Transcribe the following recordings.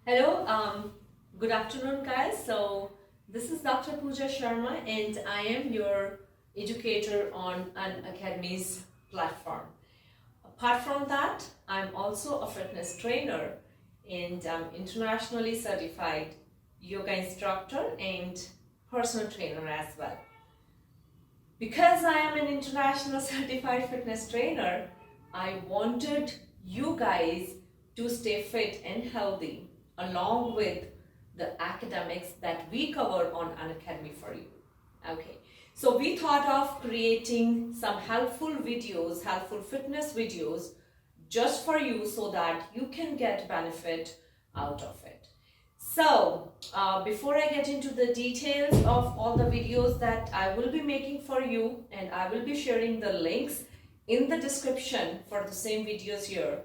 Hello, good afternoon, guys. So, this is Dr. Pooja Sharma, and I am your educator on an Academy's platform. Apart from that, I'm also a fitness trainer and I'm internationally certified yoga instructor and personal trainer as well. Because I am an international certified fitness trainer, I wanted you guys to stay fit and healthy along with the academics that we cover on Unacademy for you. Okay, so we thought of creating some helpful videos, helpful fitness videos just for you so that you can get benefit out of it. So, before I get into the details of all the videos that I will be making for you, and I will be sharing the links in the description for the same videos here,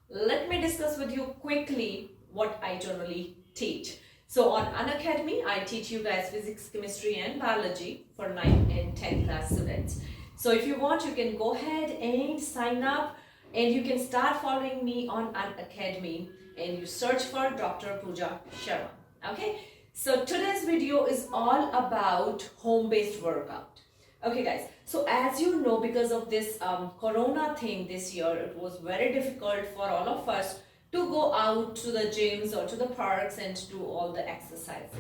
let me discuss with you quickly what I generally teach. So on Unacademy, I teach you guys physics, chemistry and biology for 9th and 10th class students. So if you want, you can go ahead and sign up and you can start following me on Unacademy and you search for Dr. Pooja Sharma. Okay, so today's video is all about home-based workout. Okay guys, so as you know, because of this corona thing this year, it was very difficult for all of us to go out to the gyms or to the parks and do all the exercises.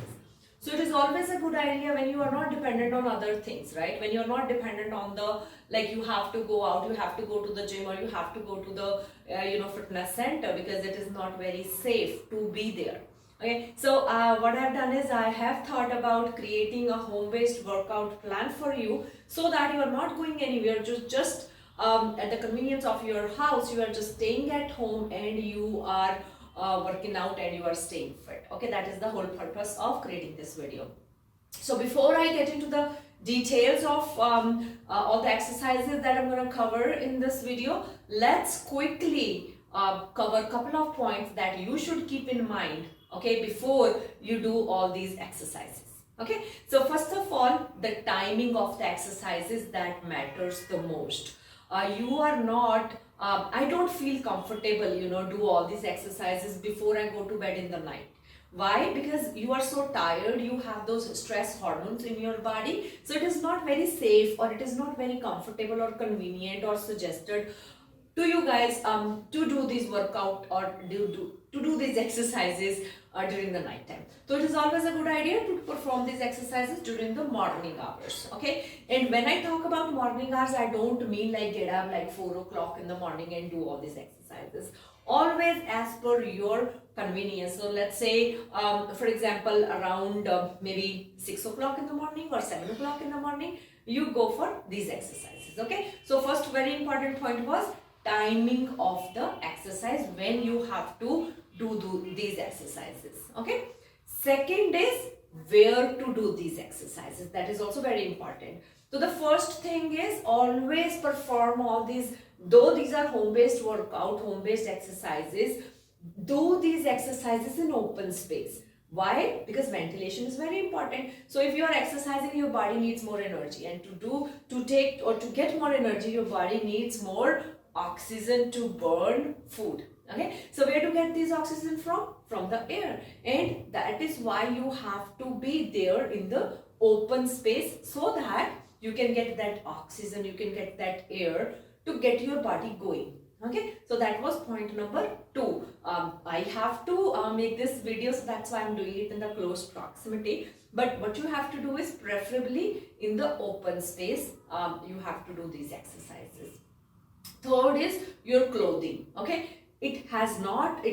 So it is always a good idea when you are not dependent on other things, right? When you're not dependent on the, like you have to go out, you have to go to the gym or you have to go to the, fitness center because it is not very safe to be there. Okay, so what I've done is I have thought about creating a home-based workout plan for you so that you are not going anywhere, just at the convenience of your house. You are just staying at home and you are working out and you are staying fit. Okay, that is the whole purpose of creating this video. So before I get into the details of all the exercises that I'm going to cover in this video, let's quickly cover a couple of points that you should keep in mind, okay, before you do all these exercises. Okay, so first of all, the timing of the exercises that matters the most. You are not I don't feel comfortable, do all these exercises before I go to bed in the night. Why? Because you are so tired, you have those stress hormones in your body, so it is not very safe or it is not very comfortable or convenient or suggested to you guys to do this workout or to do these exercises during the night time. So it is always a good idea to perform these exercises during the morning hours. Okay, and when I talk about morning hours, I don't mean like get up like 4 o'clock in the morning and do all these exercises. Always as per your convenience. So let's say for example around maybe 6 o'clock in the morning or 7 o'clock in the morning, you go for these exercises. Okay, so first very important point was timing of the exercise when you have to do these exercises. Okay, second is where to do these exercises. That is also very important. So the first thing is always perform all these, though these are home-based workout, home-based exercises, do these exercises in open space. Why? Because ventilation is very important. So if you are exercising, your body needs more energy, and to get more energy, your body needs more oxygen to burn food. Okay, so where to get this oxygen from the air, and that is why you have to be there in the open space so that you can get that oxygen, you can get that air to get your body going. Okay, so that was point number 2. I have to make this video, so that's why I'm doing it in the close proximity. But what you have to do is preferably in the open space, you have to do these exercises. Third is your clothing. Okay, it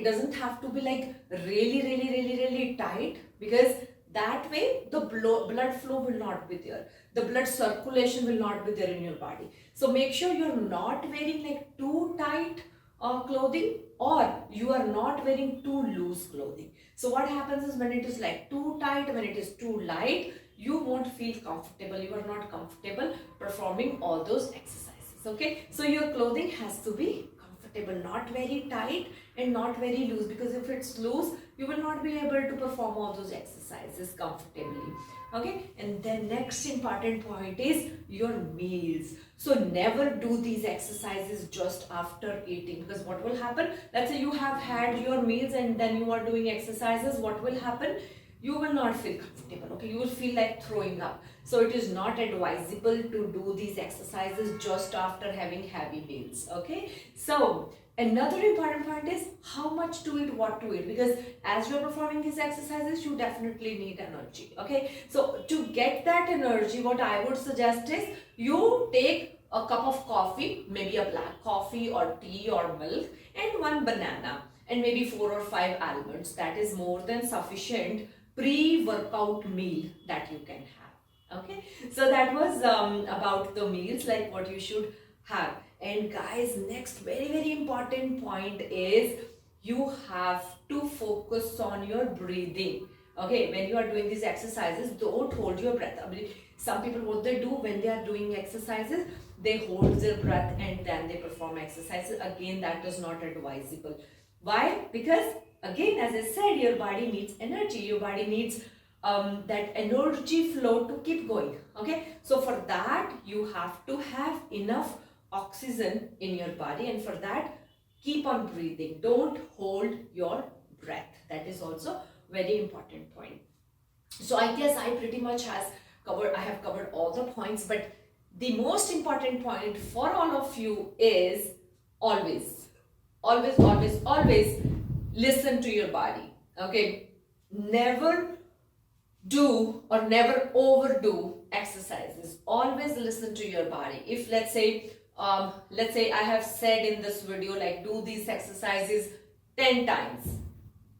doesn't have to be like really tight, because that way the blood flow will not be there, the blood circulation will not be there in your body. So make sure you're not wearing like too tight clothing, or you are not wearing too loose clothing. So what happens is when it is like too tight, when it is too light, you won't feel comfortable, you are not comfortable performing all those exercises. Okay, so your clothing has to be comfortable, not very tight and not very loose, because if it's loose, you will not be able to perform all those exercises comfortably. Okay, and then next important point is your meals. So never do these exercises just after eating, because what will happen, let's say you have had your meals and then you are doing exercises, what will happen, you will not feel comfortable. Okay, you will feel like throwing up. So it is not advisable to do these exercises just after having heavy meals. Okay, so another important point is how much to eat, what to eat, because as you are performing these exercises, you definitely need energy. Okay, so to get that energy, what I would suggest is you take a cup of coffee, maybe a black coffee or tea or milk, and one banana, and maybe 4 or 5 almonds. That is more than sufficient pre-workout meal that you can have. Okay, so that was about the meals, like what you should have. And guys, next very important point is you have to focus on your breathing. Okay, when you are doing these exercises, don't hold your breath. I mean, some people, what they do when they are doing exercises, they hold their breath and then they perform exercises. Again, that is not advisable. Why? Because again, as I said, your body needs energy. Your body needs that energy flow to keep going. Okay, so for that you have to have enough oxygen in your body, and for that keep on breathing. Don't hold your breath. That is also very important point. So I guess I pretty much I have covered all the points, but the most important point for all of you is always listen to your body. Okay, never do or never overdo exercises. Always listen to your body. If let's say I have said in this video, like, do these exercises 10 times,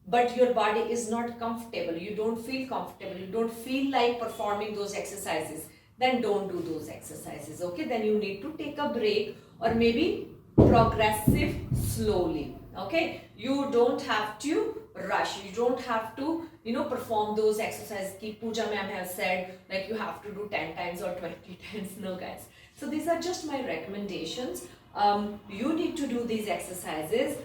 but your body is not comfortable, you don't feel comfortable, you don't feel like performing those exercises, then don't do those exercises. Okay, then you need to take a break, or maybe progressive slowly. Okay, you don't have to rush, you don't have to perform those exercises. Ki Pooja ma'am has said like you have to do 10 times or 20 times. No guys, so these are just my recommendations. You need to do these exercises,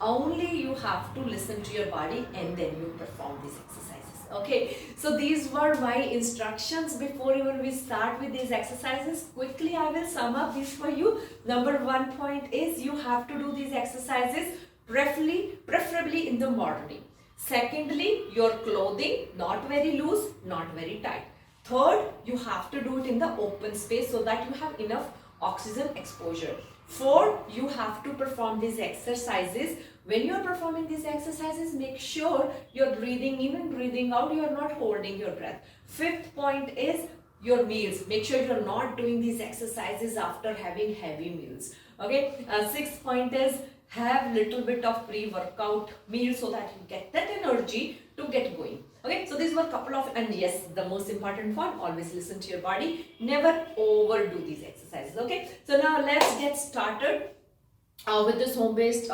only you have to listen to your body and then you perform these exercises. Okay, so these were my instructions before even we start with these exercises. Quickly I will sum up this for you. Number 1 point is you have to do these exercises preferably in the morning. Secondly, your clothing not very loose, not very tight. Third, you have to do it in the open space so that you have enough oxygen exposure. Fourth, you have to perform these exercises. When you are performing these exercises, make sure you're breathing in and breathing out, you are not holding your breath. Fifth point is your meals. Make sure you're not doing these exercises after having heavy meals. Okay, sixth point is have little bit of pre-workout meal so that you get that energy to get going. Okay, so these were a couple of, and yes, the most important one, always listen to your body, never overdo these exercises. Okay, so now let's get started with this home-based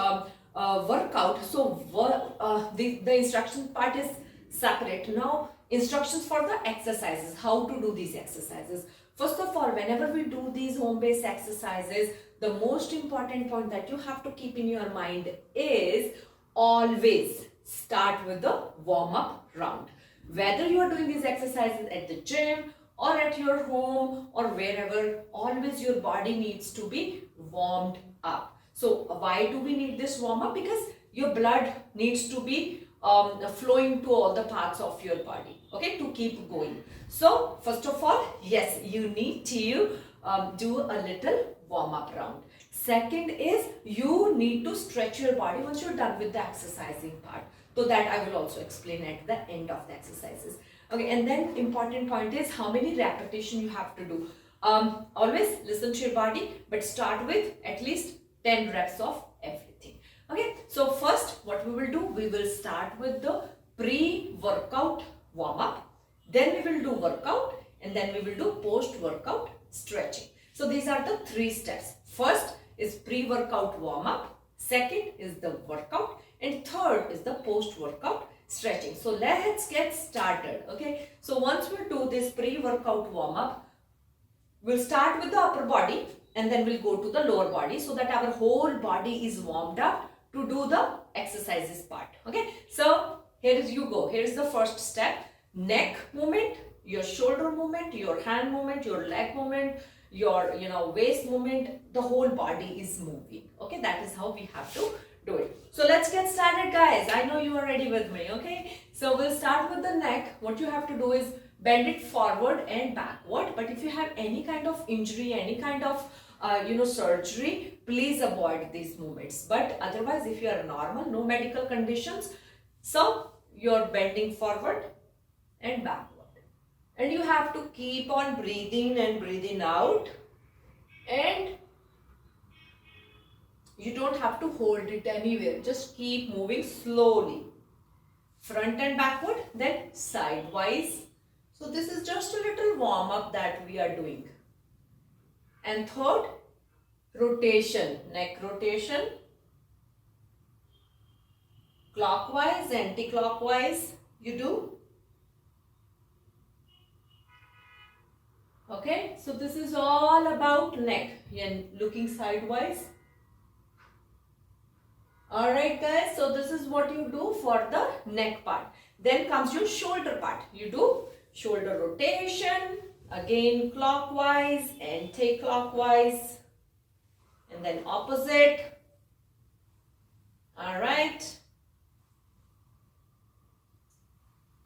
workout. So the instruction part is separate. Now instructions for the exercises, how to do these exercises. First of all, whenever we do these home-based exercises, the most important point that you have to keep in your mind is always start with the warm-up round. Whether you are doing these exercises at the gym or at your home or wherever, always your body needs to be warmed up. So why do we need this warm-up? Because your blood needs to be flowing to all the parts of your body, okay, to keep going. So first of all, yes, you need to do a little warm-up round. Second is you need to stretch your body once you're done with the exercising part. So that I will also explain at the end of the exercises. Okay, and then important point is how many repetitions you have to do. Always listen to your body, but start with at least 10 reps of everything. Okay, so first what we will do, we will start with the pre-workout warm-up, then we will do workout, and then we will do post-workout stretching. So these are the 3 steps. First is pre-workout warm-up, second is the workout, and third is the post-workout stretching. So let's get started. Okay, so once we do this pre-workout warm-up, we'll start with the upper body. and then we'll go to the lower body so that our whole body is warmed up to do the exercises part. Okay, so here is you go. Here is the first step: neck movement, your shoulder movement, your hand movement, your leg movement, your waist movement. The whole body is moving. Okay, that is how we have to do it. So let's get started, guys. I know you are ready with me. Okay, so we'll start with the neck. What you have to do is bend it forward and backward. But if you have any kind of injury, any kind of surgery, please avoid these movements. But otherwise, if you are normal, no medical conditions, so you're bending forward and backward, and you have to keep on breathing and breathing out, and you don't have to hold it anywhere. Just keep moving slowly, front and backward, then sidewise. So this is just a little warm up that we are doing. And third, rotation, neck rotation, clockwise, anti-clockwise you do. Okay, so this is all about neck and looking sidewise. Alright guys, so this is what you do for the neck part. Then comes your shoulder part. You do shoulder rotation, again clockwise, anti-clockwise, and then opposite. Alright.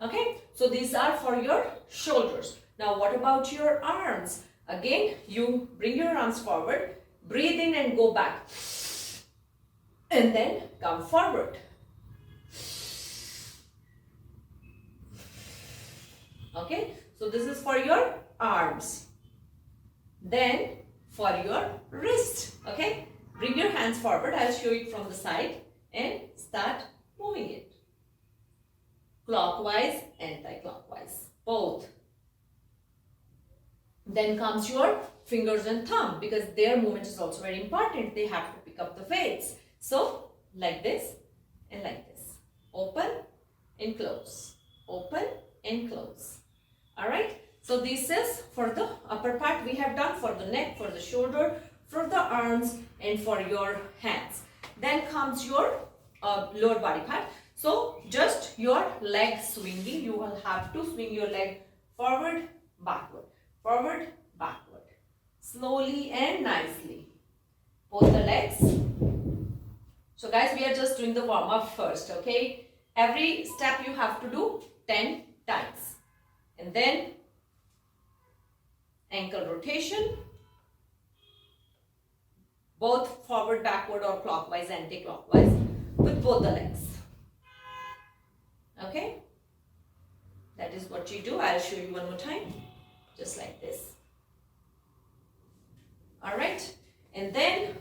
Okay, so these are for your shoulders. Now what about your arms? Again, you bring your arms forward, breathe in and go back. And then come forward. Okay, so this is for your arms. Then for your wrist. Okay, bring your hands forward. I'll show it from the side and start moving it. Clockwise, anti-clockwise, both. Then comes your fingers and thumb, because their movement is also very important. They have to pick up the weights. So like this and like this. Open and close. Open and close. Alright. So this is for the upper part we have done, for the neck, for the shoulder, for the arms, and for your hands. Then comes your lower body part. So just your leg swinging. You will have to swing your leg forward, backward, forward, backward. Slowly and nicely. Both the legs. So guys, we are just doing the warm up first, okay? Every step you have to do 10 times. And then ankle rotation, both forward, backward, or clockwise, anti-clockwise, with both the legs. Okay? That is what you do. I'll show you one more time. Just like this. Alright? And then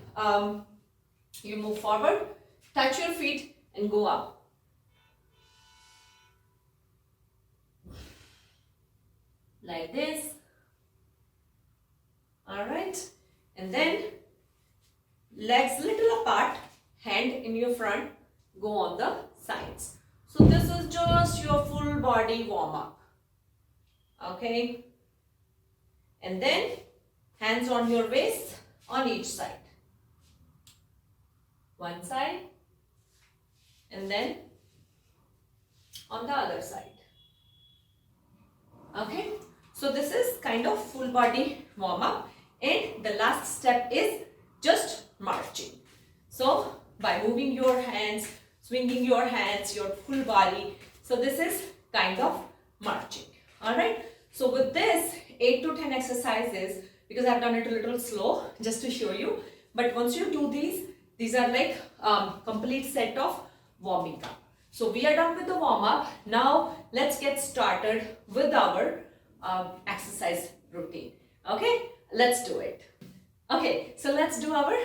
you move forward, touch your feet and go up. Like this. Alright. And then legs little apart, hand in your front, go on the sides. So this is just your full body warm up. Okay. And then hands on your waist on each side. One side and then on the other side. Okay, so this is kind of full body warm up, and the last step is just marching. So by moving your hands, swinging your hands, your full body, so this is kind of marching. Alright, so with this 8 to 10 exercises, because I've done it a little slow just to show you, but once you do these are like complete set of warming up. So we are done with the warm up. Now let's get started with our exercise routine. Okay, let's do it. Okay, so let's do our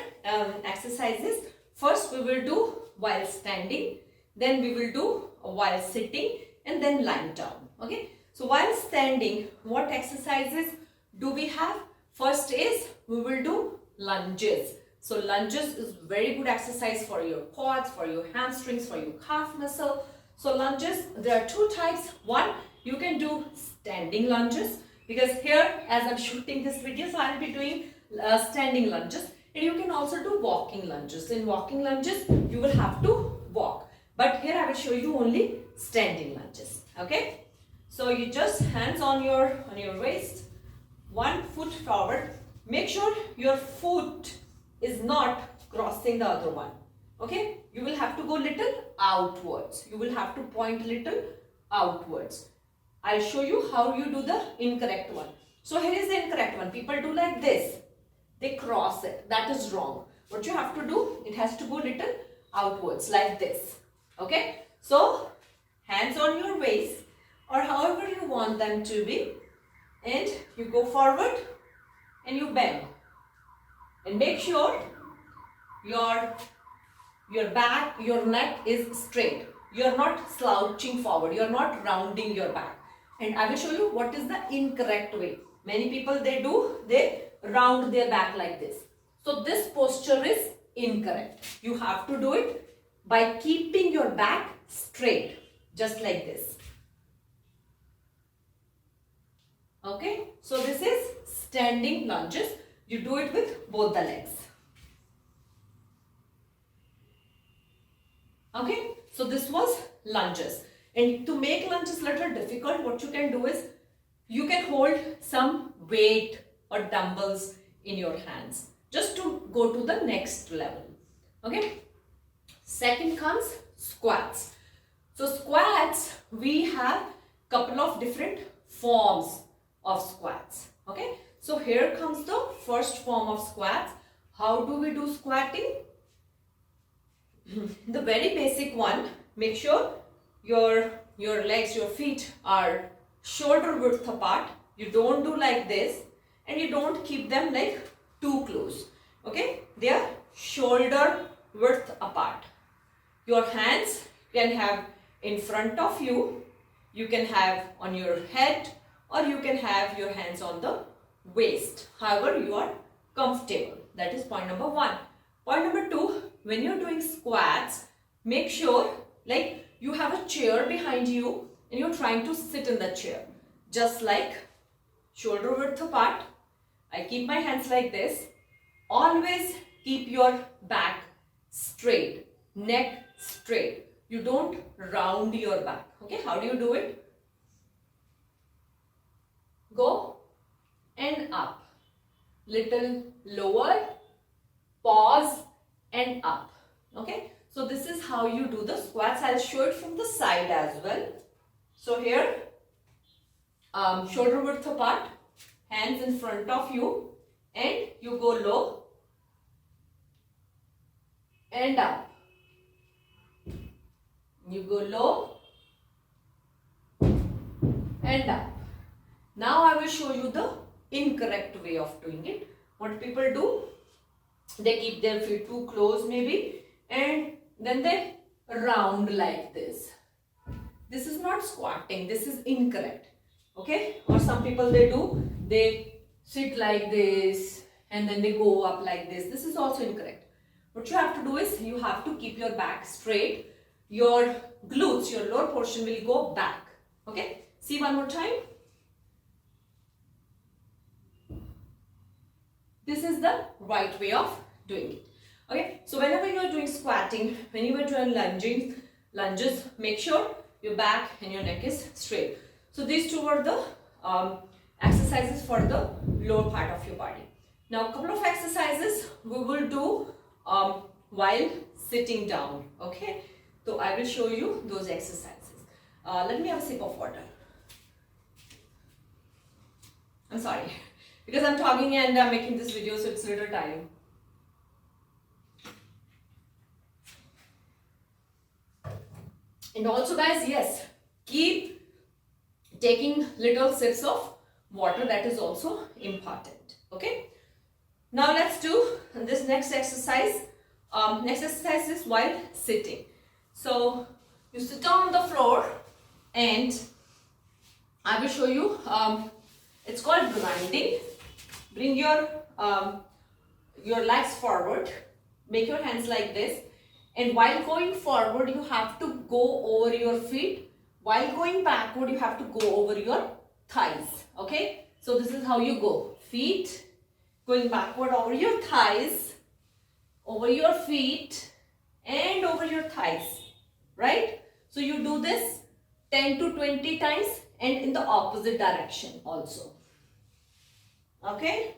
exercises. First we will do while standing, then we will do while sitting, and then lying down. Okay, so while standing, what exercises do we have? First is we will do lunges. So lunges is very good exercise for your quads, for your hamstrings, for your calf muscle. So lunges, there are two types. One, you can do standing lunges, because here as I'm shooting this video, so I'll be doing standing lunges, and you can also do walking lunges. In walking lunges, you will have to walk. But here I will show you only standing lunges. Okay? So you just hands on your waist, one foot forward. Make sure your foot is not crossing the other one. Okay? You will have to go little outwards. You will have to point little outwards. I'll show you how you do the incorrect one. So here is the incorrect one. People do like this. They cross it. That is wrong. What you have to do, it has to go little outwards like this. Okay? So hands on your waist or however you want them to be, and you go forward and you bend. And make sure your back, your neck is straight. You are not slouching forward. You are not rounding your back. And I will show you what is the incorrect way. Many people they round their back like this. So this posture is incorrect. You have to do it by keeping your back straight, just like this. Okay, so this is standing lunges. You do it with both the legs. Okay, so this was lunges. And to make lunges little difficult, what you can do is you can hold some weight or dumbbells in your hands just to go to the next level. Okay, second comes squats. So squats, we have couple of different forms of squats. Okay, so here comes the first form of squats. How do we do squatting? The very basic one, make sure your legs, your feet are shoulder width apart. You don't do like this, and you don't keep them like too close. Okay, they are shoulder width apart. Your hands can have in front of you, you can have on your head, or you can have your hands on the waist, however you are comfortable. That is point number one. Point number two, when you're doing squats, make sure like you have a chair behind you and you're trying to sit in the chair. Just like shoulder width apart, I keep my hands like this. Always keep your back straight, neck straight. You don't round your back. Okay, how do you do it? Go and up. Little lower, pause and up. Okay, so this is how you do the squats. I'll show it from the side as well. So here, shoulder width apart, hands in front of you, and you go low and up. You go low and up. Now I will show you the incorrect way of doing it. What people do, they keep their feet too close maybe, and then they round like this. This is not squatting, this is incorrect. Okay, or some people they sit like this and then they go up like this. This is also incorrect. What you have to do is you have to keep your back straight. Your glutes, your lower portion will go back. Okay, see one more time. This is the right way of doing it. Okay, so whenever you are doing squatting, when you are doing lunges, make sure your back and your neck is straight. So these two were the exercises for the lower part of your body. Now a couple of exercises we will do while sitting down. Okay, so I will show you those exercises. Let me have a sip of water. I'm sorry, because I'm talking and I'm making this video, so it's a little time. And also guys, yes, keep taking little sips of water. That is also important. Okay, now let's do this next exercise. Next exercise is while sitting. So you sit down on the floor and I will show you, it's called grinding. Bring your legs forward, make your hands like this, and while going forward you have to go over your feet. While going backward you have to go over your thighs. Okay, so this is how you go: feet, going backward over your thighs, over your feet, and over your thighs, right? So you do this 10 to 20 times and in the opposite direction also. Okay?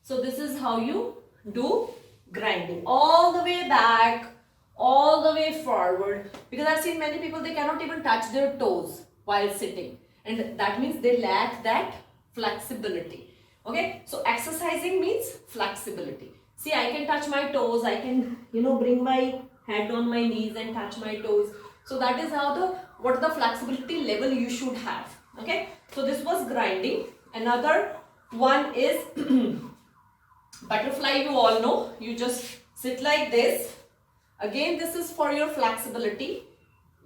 So this is how you do grinding. All the way back, all the way forward. Because I've seen many people, they cannot even touch their toes while sitting. And that means they lack that flexibility. Okay? So exercising means flexibility. See, I can touch my toes. I can, bring my head on my knees and touch my toes. So that is how what the flexibility level you should have. Okay? So this was grinding. Another one is butterfly. You all know. You just sit like this. Again, this is for your flexibility.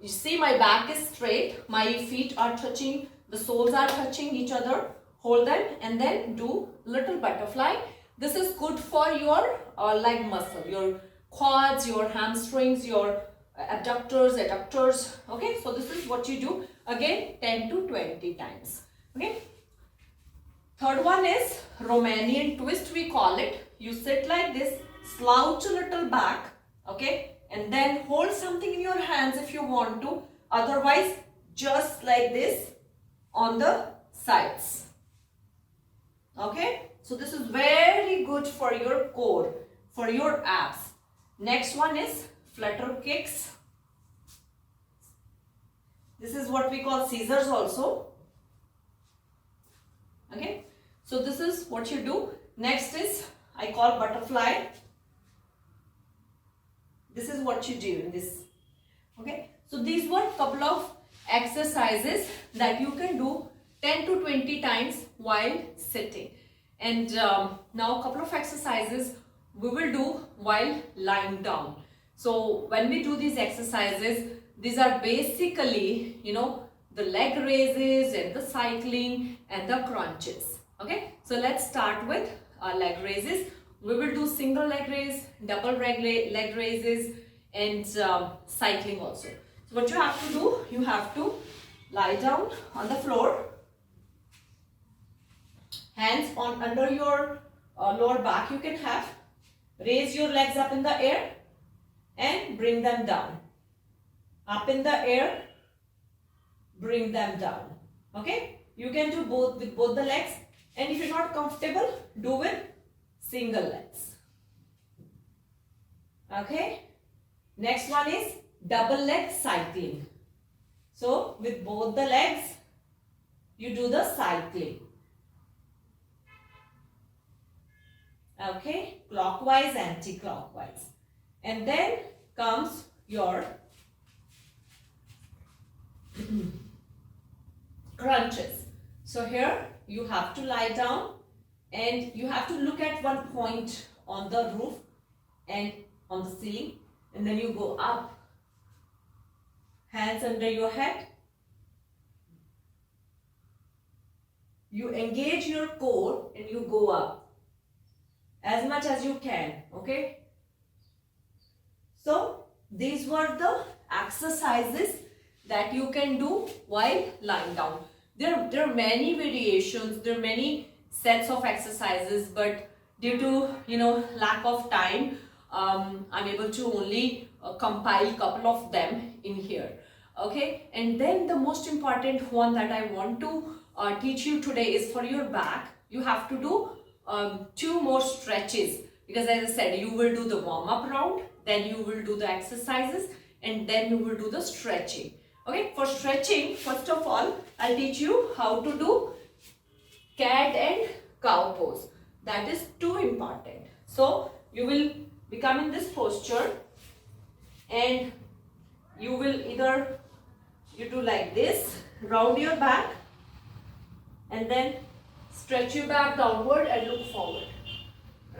You see, my back is straight. My feet are touching. The soles are touching each other. Hold them and then do little butterfly. This is good for your leg muscle, your quads, your hamstrings, your abductors, adductors. Okay, so this is what you do. Again, 10 to 20 times. Okay. Third one is Romanian twist, we call it. You sit like this, slouch a little back, okay, and then hold something in your hands if you want to. Otherwise, just like this on the sides. Okay, so this is very good for your core, for your abs. Next one is flutter kicks. This is what we call scissors also. Okay, so this is what you do. Next is, I call butterfly. This is what you do in this. Okay, so these were couple of exercises that you can do 10 to 20 times while sitting. And now a couple of exercises we will do while lying down. So when we do these exercises, these are basically, the leg raises and the cycling and the crunches. Okay, so let's start with leg raises. We will do single leg raise, double leg raises, and cycling also. So what you have to do, you have to lie down on the floor, hands on under your lower back. You can have, raise your legs up in the air and bring them down. Up in the air, bring them down. Okay, you can do both with both the legs, and if you're not comfortable, do with single legs. Okay, next one is double leg cycling. So with both the legs, you do the cycling. Okay, clockwise, anti-clockwise. And then comes your crunches. So here you have to lie down and you have to look at one point on the roof and on the ceiling, and then you go up, hands under your head. You engage your core and you go up as much as you can. Okay, so these were the exercises that you can do while lying down. There are many variations, there are many sets of exercises, but due to lack of time, I'm able to only compile couple of them in here. Okay, and then the most important one that I want to teach you today is for your back. You have to do 2 more stretches, because as I said, you will do the warm-up round, then you will do the exercises, and then you will do the stretching. Okay, for stretching, first of all, I'll teach you how to do cat and cow pose. That is too important. So you will become in this posture and you will either you do like this, round your back and then stretch your back downward and look forward.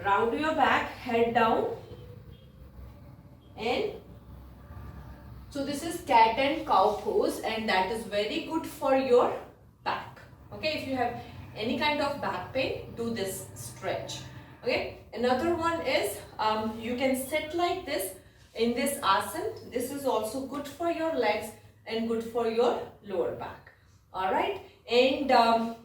Round your back, head down, and so this is cat and cow pose, and that is very good for your back. Okay, if you have any kind of back pain, do this stretch. Okay, another one is you can sit like this in this asana. This is also good for your legs and good for your lower back. All right, and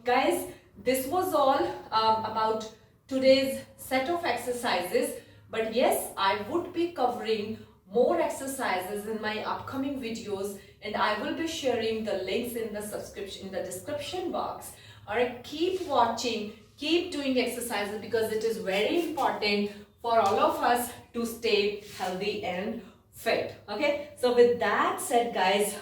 guys, this was all about today's set of exercises, but yes, I would be covering more exercises in my upcoming videos, and I will be sharing the links in the description box. Alright, keep watching, keep doing exercises, because it is very important for all of us to stay healthy and fit. Okay, so with that said, guys,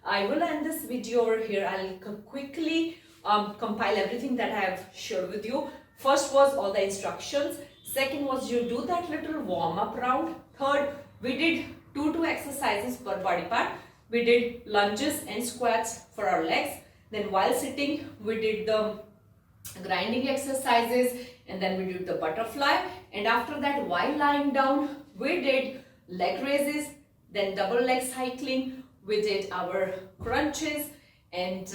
I will end this video over here. I'll quickly compile everything that I have shared with you. First was all the instructions. Second was you do that little warm-up round. Third, we did two exercises per body part. We did lunges and squats for our legs. Then while sitting, we did the grinding exercises, and then we did the butterfly. And after that, while lying down, we did leg raises, then double leg cycling. We did our crunches and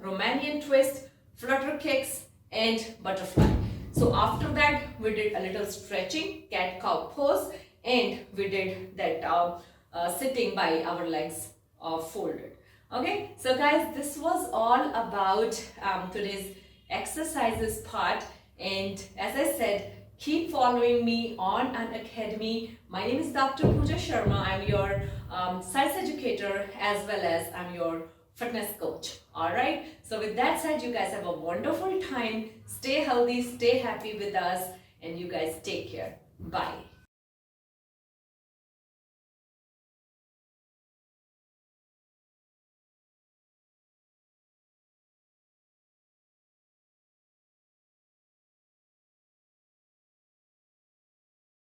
Romanian twist, flutter kicks, and butterfly. So after that, we did a little stretching, cat-cow pose, and we did that sitting by our legs folded. Okay, so guys, this was all about today's exercises part. And as I said, keep following me on Unacademy. My name is Dr. Pooja Sharma. I'm your science educator, as well as I'm your fitness coach. All right, so with that said, you guys have a wonderful time. Stay healthy, stay happy with us, and you guys take care. Bye.